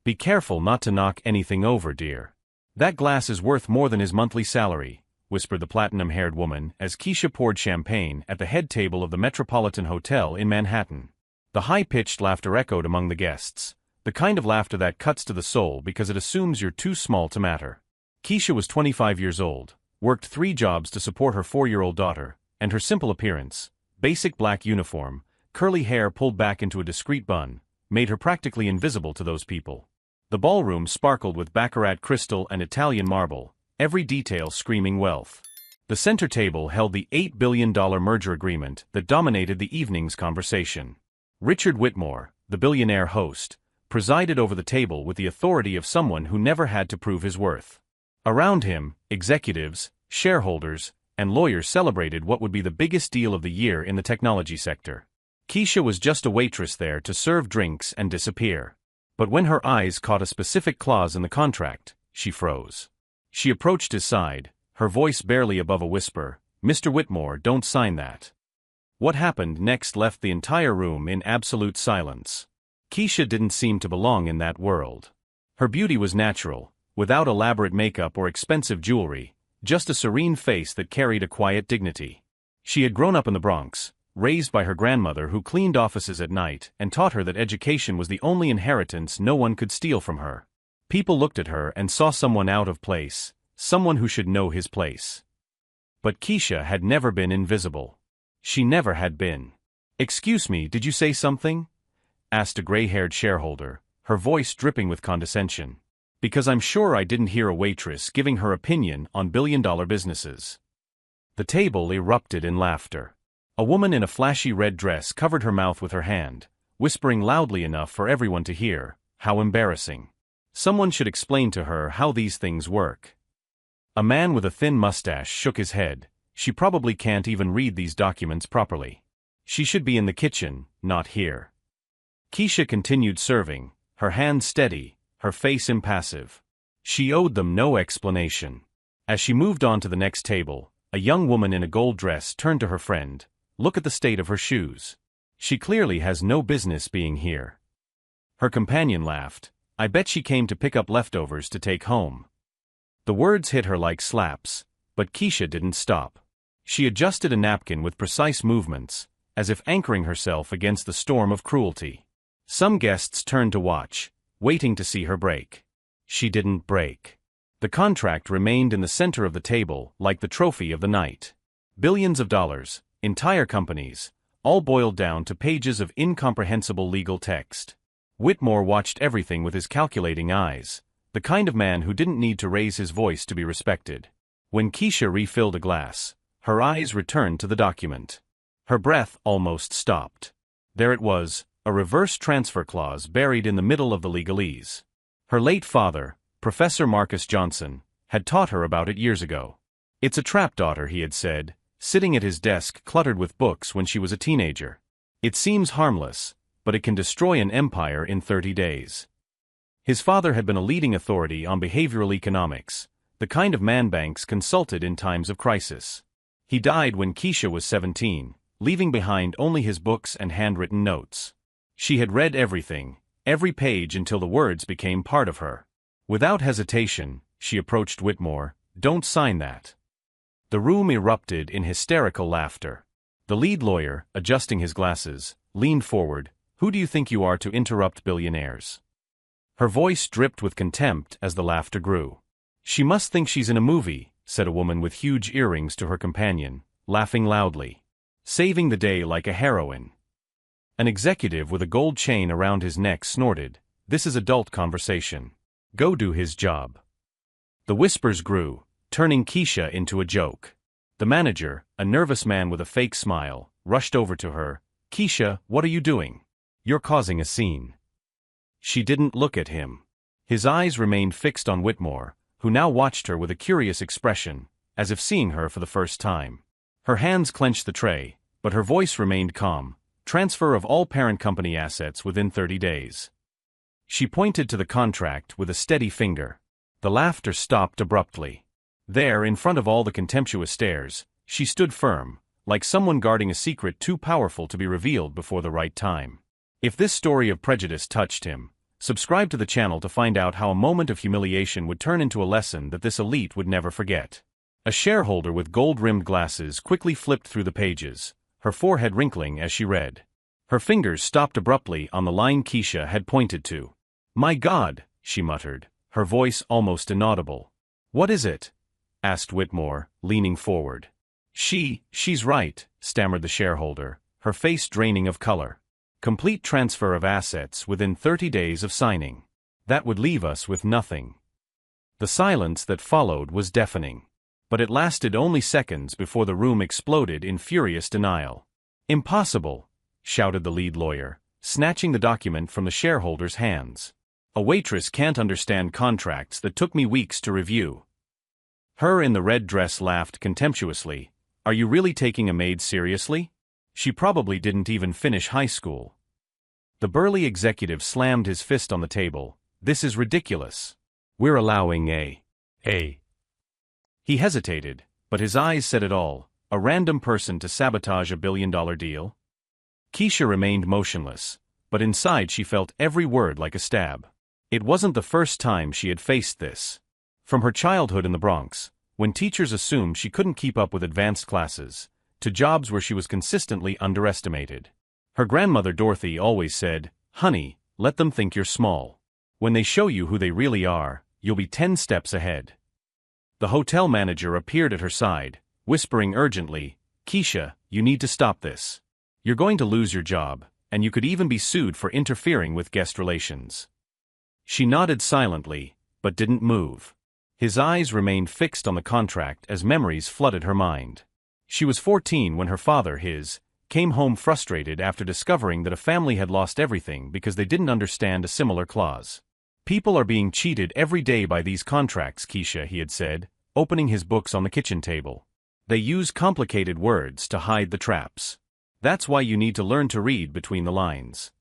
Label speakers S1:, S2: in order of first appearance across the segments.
S1: Be careful not to knock anything over, dear. That glass is worth more than his monthly salary, whispered the platinum-haired woman as Keisha poured champagne at the head table of the Metropolitan Hotel in Manhattan. The high-pitched laughter echoed among the guests, the kind of laughter that cuts to the soul because it assumes you're too small to matter. Keisha was 25 years old, worked 3 jobs to support her 4-year-old daughter, and her simple appearance, basic black uniform, curly hair pulled back into a discreet bun, made her practically invisible to those people. The ballroom sparkled with baccarat crystal and Italian marble, every detail screaming wealth. The center table held the $8 billion merger agreement that dominated the evening's conversation. Richard Whitmore, the billionaire host, presided over the table with the authority of someone who never had to prove his worth. Around him, executives, shareholders, and lawyers celebrated what would be the biggest deal of the year in the technology sector. Keisha was just a waitress there to serve drinks and disappear. But when her eyes caught a specific clause in the contract, she froze. She approached his side, her voice barely above a whisper, "Mr. Whitmore, don't sign that." What happened next left the entire room in absolute silence. Keisha didn't seem to belong in that world. Her beauty was natural, without elaborate makeup or expensive jewelry, just a serene face that carried a quiet dignity. She had grown up in the Bronx, raised by her grandmother who cleaned offices at night and taught her that education was the only inheritance no one could steal from her. People looked at her and saw someone out of place, someone who should know his place. But Keisha had never been invisible. She never had been. "Excuse me, did you say something?" asked a gray-haired shareholder, her voice dripping with condescension. "Because I'm sure I didn't hear a waitress giving her opinion on billion-dollar businesses." The table erupted in laughter. A woman in a flashy red dress covered her mouth with her hand, whispering loudly enough for everyone to hear. How embarrassing. Someone should explain to her how these things work. A man with a thin mustache shook his head. She probably can't even read these documents properly. She should be in the kitchen, not here. Keisha continued serving, her hands steady, her face impassive. She owed them no explanation. As she moved on to the next table, a young woman in a gold dress turned to her friend. "Look at the state of her shoes. She clearly has no business being here." Her companion laughed. "I bet she came to pick up leftovers to take home." The words hit her like slaps, but Keisha didn't stop. She adjusted a napkin with precise movements, as if anchoring herself against the storm of cruelty. Some guests turned to watch, waiting to see her break. She didn't break. The contract remained in the center of the table like the trophy of the night. Billions of dollars, entire companies, all boiled down to pages of incomprehensible legal text. Whitmore watched everything with his calculating eyes, the kind of man who didn't need to raise his voice to be respected. When Keisha refilled a glass, her eyes returned to the document. Her breath almost stopped. There it was, a reverse transfer clause buried in the middle of the legalese. Her late father, Professor Marcus Johnson, had taught her about it years ago. "It's a trap, daughter," he had said, sitting at his desk cluttered with books when she was a teenager. "It seems harmless, but it can destroy an empire in 30 days. His father had been a leading authority on behavioral economics, the kind of man banks consulted in times of crisis. He died when Keisha was 17, leaving behind only his books and handwritten notes. She had read everything, every page until the words became part of her. Without hesitation, she approached Whitmore. "Don't sign that." The room erupted in hysterical laughter. The lead lawyer, adjusting his glasses, leaned forward. "Who do you think you are to interrupt billionaires?" Her voice dripped with contempt as the laughter grew. "She must think she's in a movie," said a woman with huge earrings to her companion, laughing loudly. "Saving the day like a heroine." An executive with a gold chain around his neck snorted. "This is adult conversation. Go do his job." The whispers grew, turning Keisha into a joke. The manager, a nervous man with a fake smile, rushed over to her. "Keisha, what are you doing? You're causing a scene." She didn't look at him. His eyes remained fixed on Whitmore, who now watched her with a curious expression, as if seeing her for the first time. Her hands clenched the tray, but her voice remained calm. "Transfer of all parent company assets within 30 days. She pointed to the contract with a steady finger. The laughter stopped abruptly. There, in front of all the contemptuous stares, she stood firm, like someone guarding a secret too powerful to be revealed before the right time. If this story of prejudice touched him, Subscribe to the channel to find out how a moment of humiliation would turn into a lesson that this elite would never forget. A shareholder with gold-rimmed glasses quickly flipped through the pages, her forehead wrinkling as she read. Her fingers stopped abruptly on the line Keisha had pointed to. "My God," she muttered, her voice almost inaudible. "What is it?" asked Whitmore, leaning forward. She's right," stammered the shareholder, her face draining of color. "Complete transfer of assets within 30 days of signing. That would leave us with nothing." The silence that followed was deafening. But it lasted only seconds before the room exploded in furious denial. "Impossible!" shouted the lead lawyer, snatching the document from the shareholder's hands. "A waitress can't understand contracts that took me weeks to review." Her in the red dress laughed contemptuously. "Are you really taking a maid seriously? She probably didn't even finish high school." The burly executive slammed his fist on the table. "This is ridiculous. We're allowing a. He hesitated, but his eyes said it all. A random person to sabotage a billion-dollar deal? Keisha remained motionless, but inside she felt every word like a stab. It wasn't the first time she had faced this. From her childhood in the Bronx, when teachers assumed she couldn't keep up with advanced classes, to jobs where she was consistently underestimated. Her grandmother Dorothy always said, "Honey, let them think you're small. When they show you who they really are, you'll be 10 steps ahead." The hotel manager appeared at her side, whispering urgently, "Keisha, you need to stop this. You're going to lose your job, and you could even be sued for interfering with guest relations." She nodded silently, but didn't move. His eyes remained fixed on the contract as memories flooded her mind. She was 14 when her father, came home frustrated after discovering that a family had lost everything because they didn't understand a similar clause. "People are being cheated every day by these contracts, Keisha," he had said, opening his books on the kitchen table. "They use complicated words to hide the traps. That's why you need to learn to read between the lines."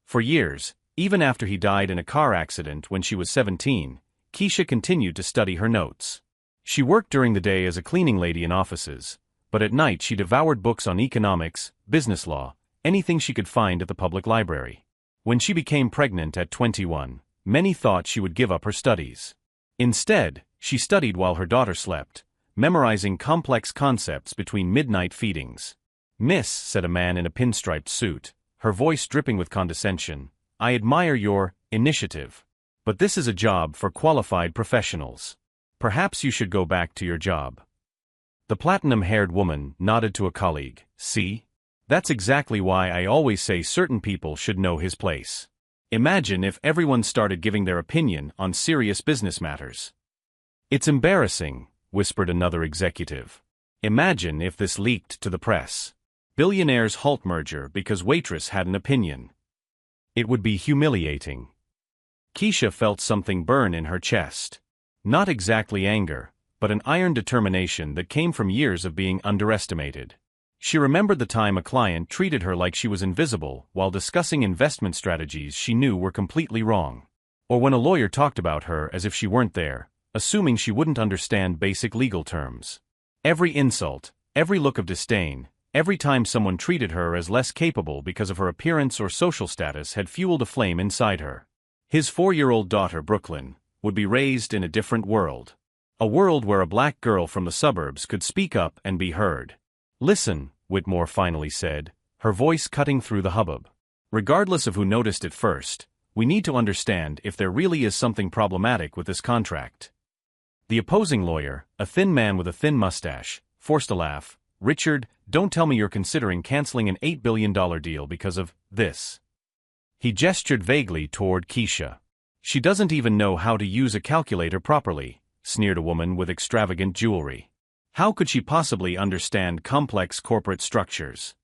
S1: For years, even after he died in a car accident when she was 17, Keisha continued to study her notes. She worked during the day as a cleaning lady in offices, but at night she devoured books on economics, business law, anything she could find at the public library. When she became pregnant at 21, many thought she would give up her studies. Instead, she studied while her daughter slept, memorizing complex concepts between midnight feedings. "Miss," said a man in a pinstriped suit, her voice dripping with condescension, "I admire your initiative. But this is a job for qualified professionals. Perhaps you should go back to your job." The platinum-haired woman nodded to a colleague. "See? That's exactly why I always say certain people should know his place. Imagine if everyone started giving their opinion on serious business matters." "It's embarrassing," whispered another executive. "Imagine if this leaked to the press. Billionaire's halt merger because Waitress had an opinion. It would be humiliating." Keisha felt something burn in her chest. Not exactly anger, but an iron determination that came from years of being underestimated. She remembered the time a client treated her like she was invisible while discussing investment strategies she knew were completely wrong. Or when a lawyer talked about her as if she weren't there, assuming she wouldn't understand basic legal terms. Every insult, every look of disdain, every time someone treated her as less capable because of her appearance or social status had fueled a flame inside her. His 4-year-old daughter, Brooklyn, would be raised in a different world. A world where a black girl from the suburbs could speak up and be heard. "Listen," Whitmore finally said, her voice cutting through the hubbub. "Regardless of who noticed it first, we need to understand if there really is something problematic with this contract." The opposing lawyer, a thin man with a thin mustache, forced a laugh. "Richard, don't tell me you're considering canceling an $8 billion deal because of this." He gestured vaguely toward Keisha. "She doesn't even know how to use a calculator properly," sneered a woman with extravagant jewelry. "How could she possibly understand complex corporate structures?"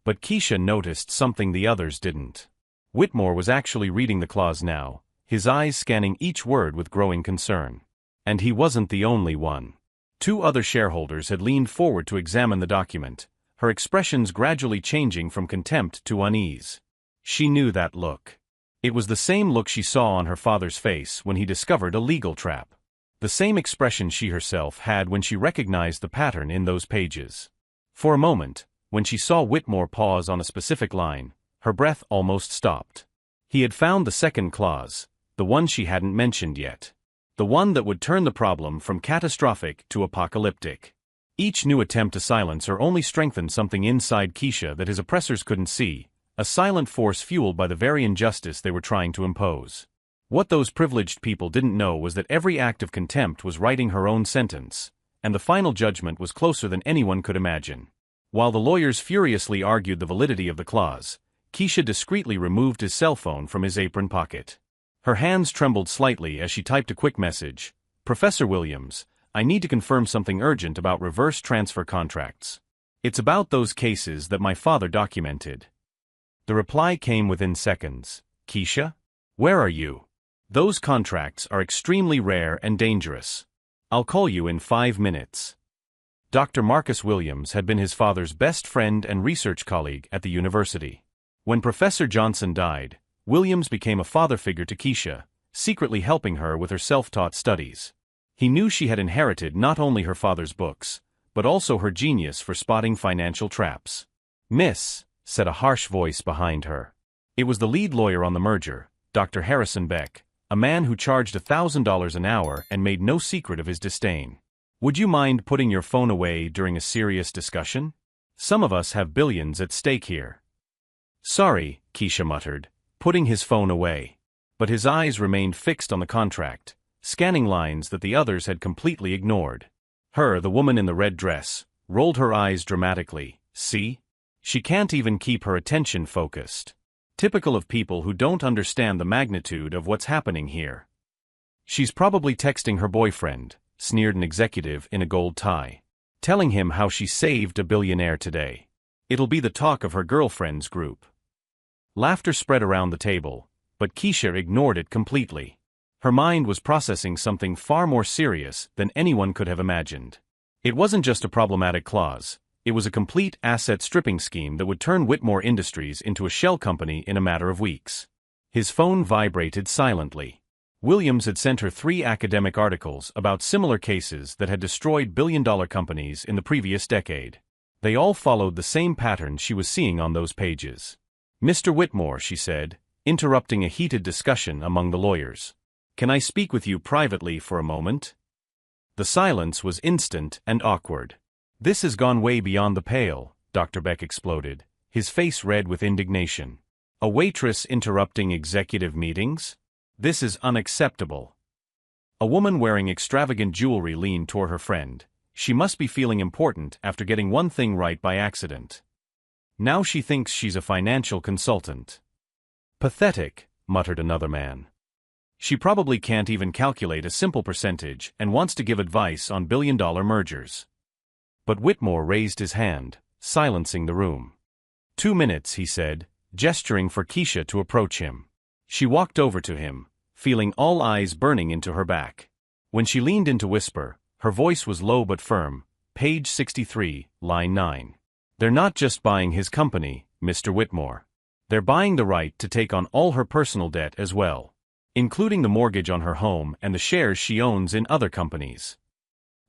S1: But Keisha noticed something the others didn't. Whitmore was actually reading the clause now, his eyes scanning each word with growing concern. And he wasn't the only one. 2 other shareholders had leaned forward to examine the document, her expressions gradually changing from contempt to unease. She knew that look. It was the same look she saw on her father's face when he discovered a legal trap. The same expression she herself had when she recognized the pattern in those pages. For a moment, when she saw Whitmore pause on a specific line, her breath almost stopped. He had found the second clause, the one she hadn't mentioned yet. The one that would turn the problem from catastrophic to apocalyptic. Each new attempt to silence her only strengthened something inside Keisha that his oppressors couldn't see, a silent force fueled by the very injustice they were trying to impose. What those privileged people didn't know was that every act of contempt was writing her own sentence, and the final judgment was closer than anyone could imagine. While the lawyers furiously argued the validity of the clause, Keisha discreetly removed his cell phone from his apron pocket. Her hands trembled slightly as she typed a quick message. "Professor Williams, I need to confirm something urgent about reverse transfer contracts. It's about those cases that my father documented." The reply came within seconds. "Keisha? Where are you? Those contracts are extremely rare and dangerous. I'll call you in 5 minutes." Dr. Marcus Williams had been his father's best friend and research colleague at the university. When Professor Johnson died, Williams became a father figure to Keisha, secretly helping her with her self-taught studies. He knew she had inherited not only her father's books, but also her genius for spotting financial traps. "Miss," said a harsh voice behind her. It was the lead lawyer on the merger, Dr. Harrison Beck, a man who charged $1,000 an hour and made no secret of his disdain. "Would you mind putting your phone away during a serious discussion? Some of us have billions at stake here." "Sorry," Keisha muttered, putting his phone away. But his eyes remained fixed on the contract, scanning lines that the others had completely ignored. The woman in the red dress, rolled her eyes dramatically. "See? She can't even keep her attention focused. Typical of people who don't understand the magnitude of what's happening here." "She's probably texting her boyfriend," sneered an executive in a gold tie. "Telling him how she saved a billionaire today. It'll be the talk of her girlfriend's group." Laughter spread around the table, but Keisha ignored it completely. Her mind was processing something far more serious than anyone could have imagined. It wasn't just a problematic clause, it was a complete asset stripping scheme that would turn Whitmore Industries into a shell company in a matter of weeks. His phone vibrated silently. Williams had sent her 3 academic articles about similar cases that had destroyed billion-dollar companies in the previous decade. They all followed the same pattern she was seeing on those pages. "Mr. Whitmore," she said, interrupting a heated discussion among the lawyers. "Can I speak with you privately for a moment?" The silence was instant and awkward. "This has gone way beyond the pale," Dr. Beck exploded, his face red with indignation. "A waitress interrupting executive meetings? This is unacceptable." A woman wearing extravagant jewelry leaned toward her friend. She must be feeling important after getting one thing right by accident. Now she thinks she's a financial consultant. "Pathetic," muttered another man. "She probably can't even calculate a simple percentage and wants to give advice on billion-dollar mergers." But Whitmore raised his hand, silencing the room. 2 minutes, he said, gesturing for Keisha to approach him. She walked over to him, feeling all eyes burning into her back. When she leaned in to whisper, her voice was low but firm. "Page 63, line 9. They're not just buying his company, Mr. Whitmore. They're buying the right to take on all her personal debt as well, including the mortgage on her home and the shares she owns in other companies."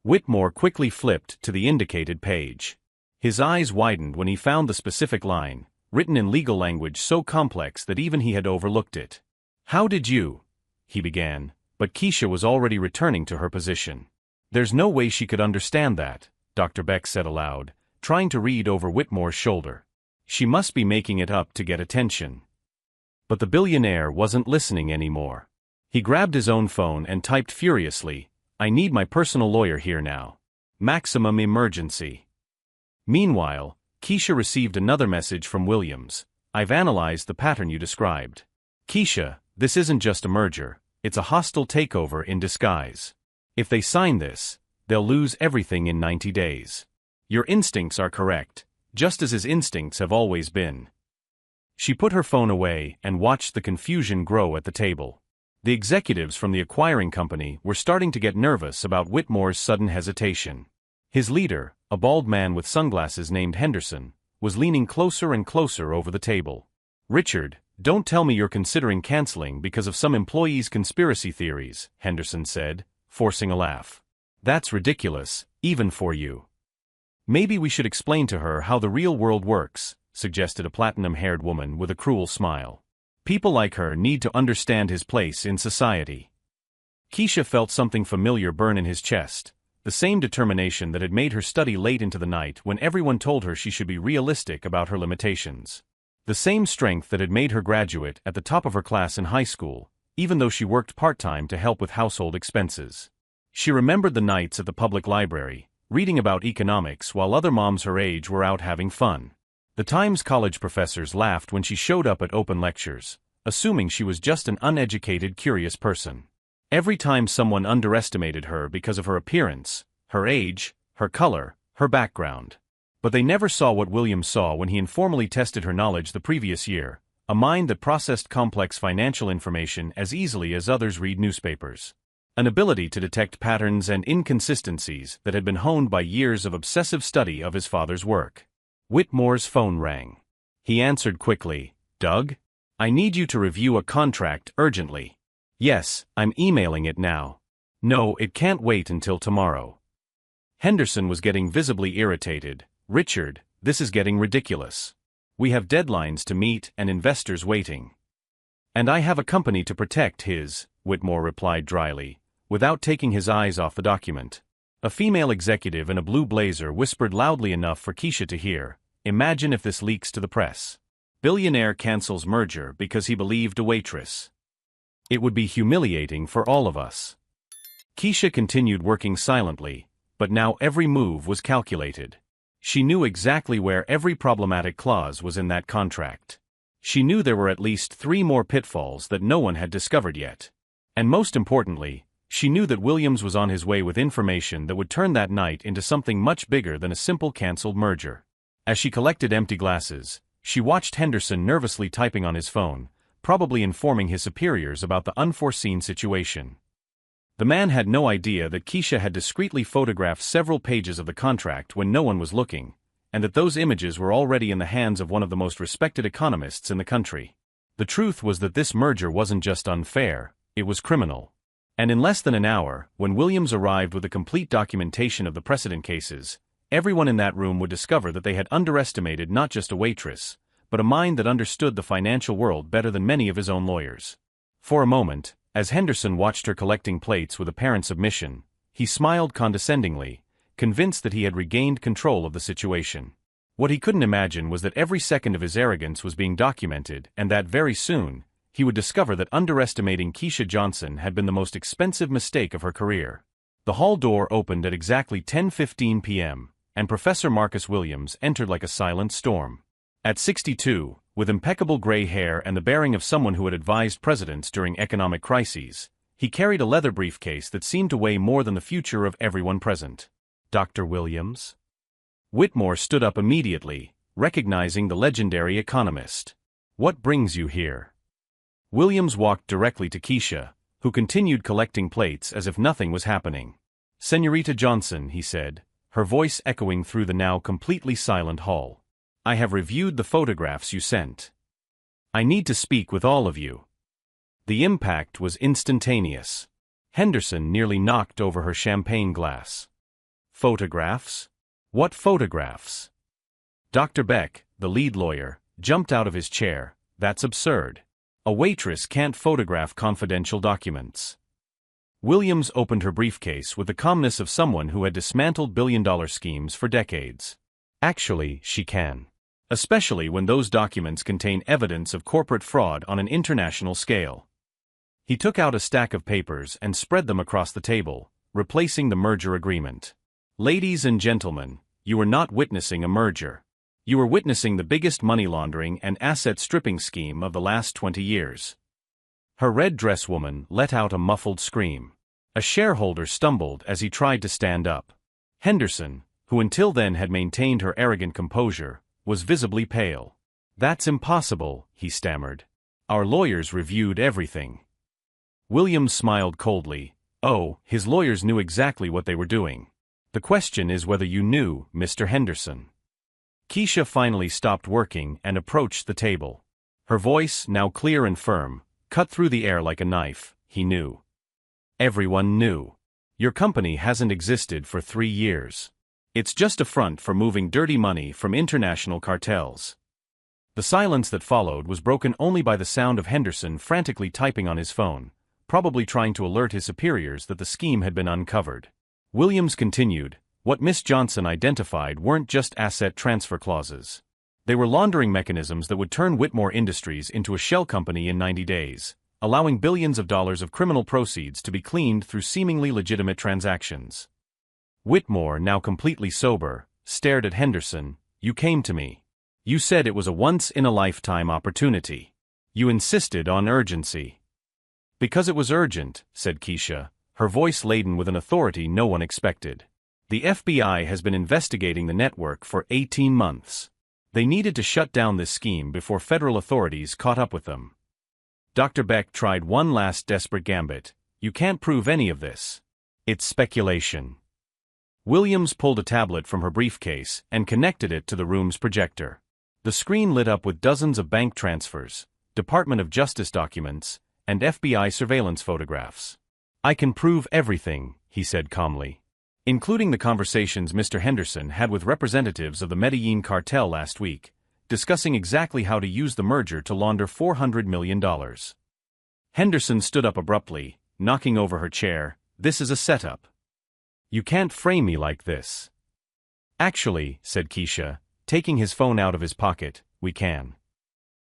S1: Whitmore quickly flipped to the indicated page. His eyes widened when he found the specific line, written in legal language so complex that even he had overlooked it. "How did you?" he began, but Keisha was already returning to her position. "There's no way she could understand that," Dr. Beck said aloud, trying to read over Whitmore's shoulder. "She must be making it up to get attention." But the billionaire wasn't listening anymore. He grabbed his own phone and typed furiously, "I need my personal lawyer here now. Maximum emergency." Meanwhile, Keisha received another message from Williams. "I've analyzed the pattern you described. Keisha, this isn't just a merger, it's a hostile takeover in disguise. If they sign this, they'll lose everything in 90 days. Your instincts are correct, just as his instincts have always been." She put her phone away and watched the confusion grow at the table. The executives from the acquiring company were starting to get nervous about Whitmore's sudden hesitation. His leader, a bald man with sunglasses named Henderson, was leaning closer and closer over the table. "Richard, don't tell me you're considering canceling because of some employee's conspiracy theories," Henderson said, forcing a laugh. "That's ridiculous, even for you." "Maybe we should explain to her how the real world works," suggested a platinum-haired woman with a cruel smile. People like her need to understand his place in society. Keisha felt something familiar burn in his chest, the same determination that had made her study late into the night when everyone told her she should be realistic about her limitations. The same strength that had made her graduate at the top of her class in high school, even though she worked part-time to help with household expenses. She remembered the nights at the public library, reading about economics while other moms her age were out having fun. The times college professors laughed when she showed up at open lectures, assuming she was just an uneducated, curious person. Every time someone underestimated her because of her appearance, her age, her color, her background. But they never saw what Williams saw when he informally tested her knowledge the previous year, a mind that processed complex financial information as easily as others read newspapers. An ability to detect patterns and inconsistencies that had been honed by years of obsessive study of his father's work. Whitmore's phone rang. He answered quickly. "Doug? I need you to review a contract urgently." "Yes, I'm emailing it now." "No, it can't wait until tomorrow." Henderson was getting visibly irritated. "Richard, this is getting ridiculous. We have deadlines to meet and investors waiting." "And I have a company to protect his," Whitmore replied dryly, without taking his eyes off the document. A female executive in a blue blazer whispered loudly enough for Keisha to hear, "Imagine if this leaks to the press. Billionaire cancels merger because he believed a waitress. It would be humiliating for all of us." Keisha continued working silently, but now every move was calculated. She knew exactly where every problematic clause was in that contract. She knew there were at least 3 more pitfalls that no one had discovered yet. And most importantly, she knew that Williams was on his way with information that would turn that night into something much bigger than a simple canceled merger. As she collected empty glasses, she watched Henderson nervously typing on his phone, probably informing his superiors about the unforeseen situation. The man had no idea that Keisha had discreetly photographed several pages of the contract when no one was looking, and that those images were already in the hands of one of the most respected economists in the country. The truth was that this merger wasn't just unfair, it was criminal. And in less than an hour, when Williams arrived with the complete documentation of the precedent cases, everyone in that room would discover that they had underestimated not just a waitress, but a mind that understood the financial world better than many of his own lawyers. For a moment, as Henderson watched her collecting plates with apparent submission, he smiled condescendingly, convinced that he had regained control of the situation. What he couldn't imagine was that every second of his arrogance was being documented and that very soon, he would discover that underestimating Keisha Johnson had been the most expensive mistake of her career. The hall door opened at exactly 10:15 p.m., and Professor Marcus Williams entered like a silent storm. At 62, with impeccable gray hair and the bearing of someone who had advised presidents during economic crises, he carried a leather briefcase that seemed to weigh more than the future of everyone present. "Dr. Williams?" Whitmore stood up immediately, recognizing the legendary economist. "What brings you here?" Williams walked directly to Keisha, who continued collecting plates as if nothing was happening. "Señorita Johnson," he said, her voice echoing through the now completely silent hall. "I have reviewed the photographs you sent. I need to speak with all of you." The impact was instantaneous. Henderson nearly knocked over her champagne glass. "Photographs? What photographs?" Dr. Beck, the lead lawyer, jumped out of his chair. "That's absurd. A waitress can't photograph confidential documents." Williams opened her briefcase with the calmness of someone who had dismantled billion-dollar schemes for decades. "Actually, she can. Especially when those documents contain evidence of corporate fraud on an international scale." He took out a stack of papers and spread them across the table, replacing the merger agreement. "Ladies and gentlemen, you are not witnessing a merger. You are witnessing the biggest money laundering and asset stripping scheme of the last 20 years. Her red dress woman let out a muffled scream. A shareholder stumbled as he tried to stand up. Henderson, who until then had maintained her arrogant composure, was visibly pale. "That's impossible," he stammered. "Our lawyers reviewed everything." Williams smiled coldly. "Oh, his lawyers knew exactly what they were doing. The question is whether you knew, Mr. Henderson." Keisha finally stopped working and approached the table. Her voice, now clear and firm, cut through the air like a knife. "He knew. Everyone knew. Your company hasn't existed for 3 years. It's just a front for moving dirty money from international cartels. The silence that followed was broken only by the sound of Henderson frantically typing on his phone, probably trying to alert his superiors that the scheme had been uncovered. Williams continued, "What Miss Johnson identified weren't just asset transfer clauses. They were laundering mechanisms that would turn Whitmore Industries into a shell company in 90 days, allowing billions of dollars of criminal proceeds to be cleaned through seemingly legitimate transactions." Whitmore, now completely sober, stared at Henderson. "You came to me. You said it was a once-in-a-lifetime opportunity. You insisted on urgency." "Because it was urgent," said Keisha, her voice laden with an authority no one expected. "The FBI has been investigating the network for 18 months. They needed to shut down this scheme before federal authorities caught up with them." Dr. Beck tried one last desperate gambit. "You can't prove any of this. It's speculation." Williams pulled a tablet from her briefcase and connected it to the room's projector. The screen lit up with dozens of bank transfers, Department of Justice documents, and FBI surveillance photographs. "I can prove everything," he said calmly, "including the conversations Mr. Henderson had with representatives of the Medellin cartel last week, discussing exactly how to use the merger to launder $400 million. Henderson stood up abruptly, knocking over her chair. "This is a setup. You can't frame me like this." "Actually," said Keisha, taking his phone out of his pocket, "we can."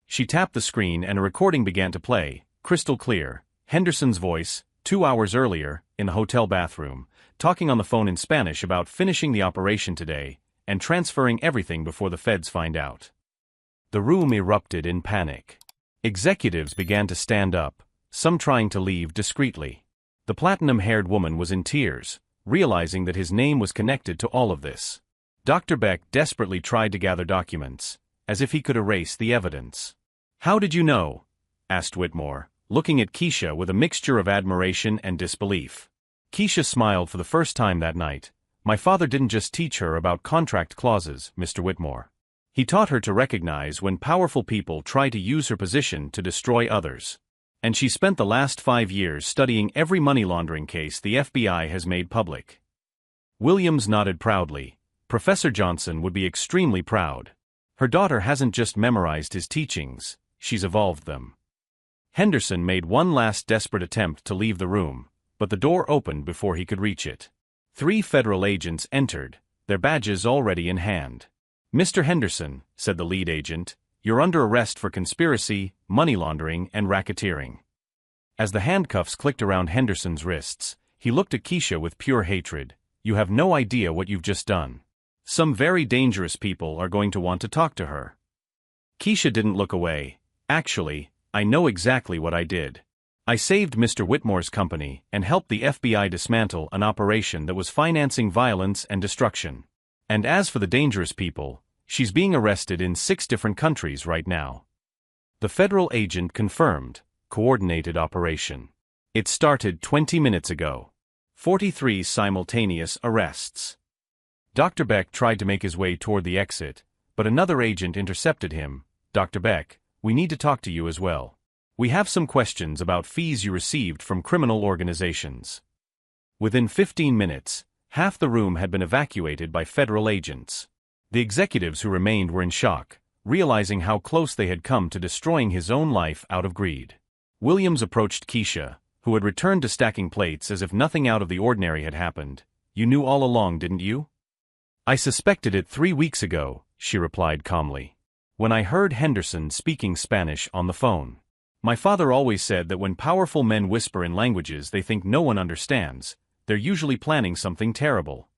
S1: She tapped the screen and a recording began to play, crystal clear. Henderson's voice, 2 hours earlier, in the hotel bathroom, talking on the phone in Spanish about finishing the operation today and transferring everything before the feds find out. The room erupted in panic. Executives began to stand up, some trying to leave discreetly. The platinum-haired woman was in tears, realizing that his name was connected to all of this. Dr. Beck desperately tried to gather documents, as if he could erase the evidence. "How did you know?" asked Whitmore, looking at Keisha with a mixture of admiration and disbelief. Keisha smiled for the first time that night. "My father didn't just teach her about contract clauses, Mr. Whitmore. He taught her to recognize when powerful people try to use her position to destroy others. And she spent the last 5 years studying every money laundering case the FBI has made public." Williams nodded proudly. Professor Johnson would be extremely proud. Her daughter hasn't just memorized his teachings, she's evolved them. Henderson made one last desperate attempt to leave the room, but the door opened before he could reach it. 3 federal agents entered, their badges already in hand. "Mr. Henderson," said the lead agent, "you're under arrest for conspiracy, money laundering, and racketeering." As the handcuffs clicked around Henderson's wrists, he looked at Keisha with pure hatred. "You have no idea what you've just done. Some very dangerous people are going to want to talk to her." Keisha didn't look away. "Actually, I know exactly what I did. I saved Mr. Whitmore's company and helped the FBI dismantle an operation that was financing violence and destruction. And as for the dangerous people, she's being arrested in 6 different countries right now." The federal agent confirmed. "Coordinated operation. It started 20 minutes ago. 43 simultaneous arrests." Dr. Beck tried to make his way toward the exit, but another agent intercepted him. "Dr. Beck, we need to talk to you as well. We have some questions about fees you received from criminal organizations." Within 15 minutes, half the room had been evacuated by federal agents. The executives who remained were in shock, realizing how close they had come to destroying his own life out of greed. Williams approached Keisha, who had returned to stacking plates as if nothing out of the ordinary had happened. "You knew all along, didn't you?" "I suspected it 3 weeks ago," she replied calmly, "when I heard Henderson speaking Spanish on the phone. My father always said that when powerful men whisper in languages they think no one understands, they're usually planning something terrible."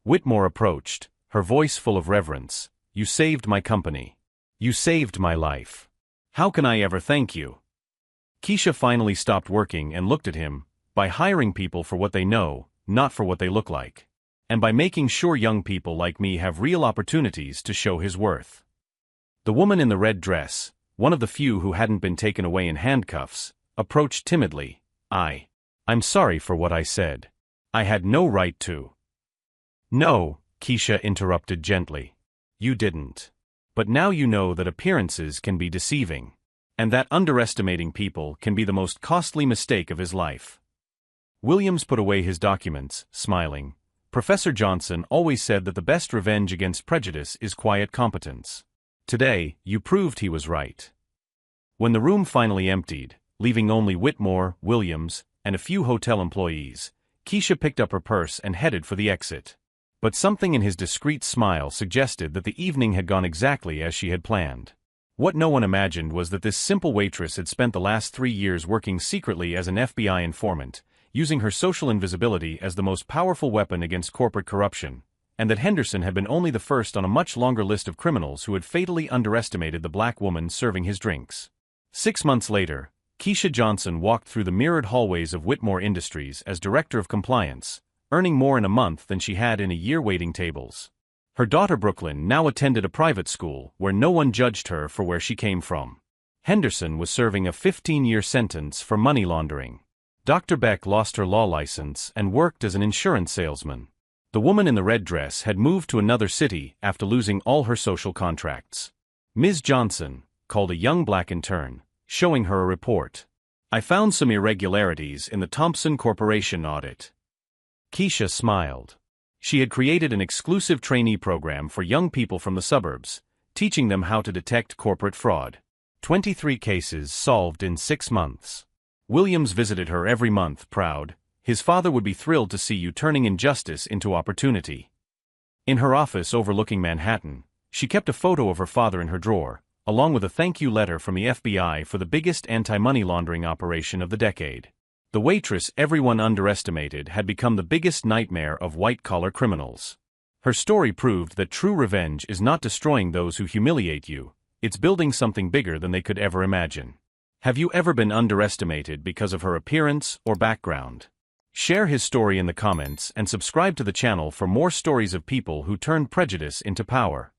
S1: Whitmore approached, her voice full of reverence. "You saved my company. You saved my life. How can I ever thank you?" Keisha finally stopped working and looked at him. "By hiring people for what they know, not for what they look like. And by making sure young people like me have real opportunities to show his worth." The woman in the red dress, one of the few who hadn't been taken away in handcuffs, approached timidly. I'm sorry for what I said. I had no right to." "No," Keisha interrupted gently. "You didn't. But now you know that appearances can be deceiving, and that underestimating people can be the most costly mistake of his life." Williams put away his documents, smiling. "Professor Johnson always said that the best revenge against prejudice is quiet competence. Today, you proved he was right. When the room finally emptied, leaving only Whitmore, Williams, and a few hotel employees, Keisha picked up her purse and headed for the exit. But something in his discreet smile suggested that the evening had gone exactly as she had planned. What no one imagined was that this simple waitress had spent the last 3 years working secretly as an FBI informant, using her social invisibility as the most powerful weapon against corporate corruption, and that Henderson had been only the first on a much longer list of criminals who had fatally underestimated the black woman serving his drinks. 6 months later, Keisha Johnson walked through the mirrored hallways of Whitmore Industries as Director of Compliance, earning more in a month than she had in a year waiting tables. Her daughter Brooklyn now attended a private school where no one judged her for where she came from. Henderson was serving a 15-year sentence for money laundering. Dr. Beck lost her law license and worked as an insurance salesman. The woman in the red dress had moved to another city after losing all her social contracts. Ms. Johnson called a young black intern, showing her a report. "I found some irregularities in the Thompson Corporation audit." Keisha smiled. She had created an exclusive trainee program for young people from the suburbs, teaching them how to detect corporate fraud. 23 cases solved in 6 months. Williams visited her every month, proud. His father would be thrilled to see you turning injustice into opportunity. In her office overlooking Manhattan, she kept a photo of her father in her drawer, along with a thank you letter from the FBI for the biggest anti-money laundering operation of the decade. The waitress everyone underestimated had become the biggest nightmare of white-collar criminals. Her story proved that true revenge is not destroying those who humiliate you, it's building something bigger than they could ever imagine. Have you ever been underestimated because of her appearance or background? Share his story in the comments and subscribe to the channel for more stories of people who turned prejudice into power.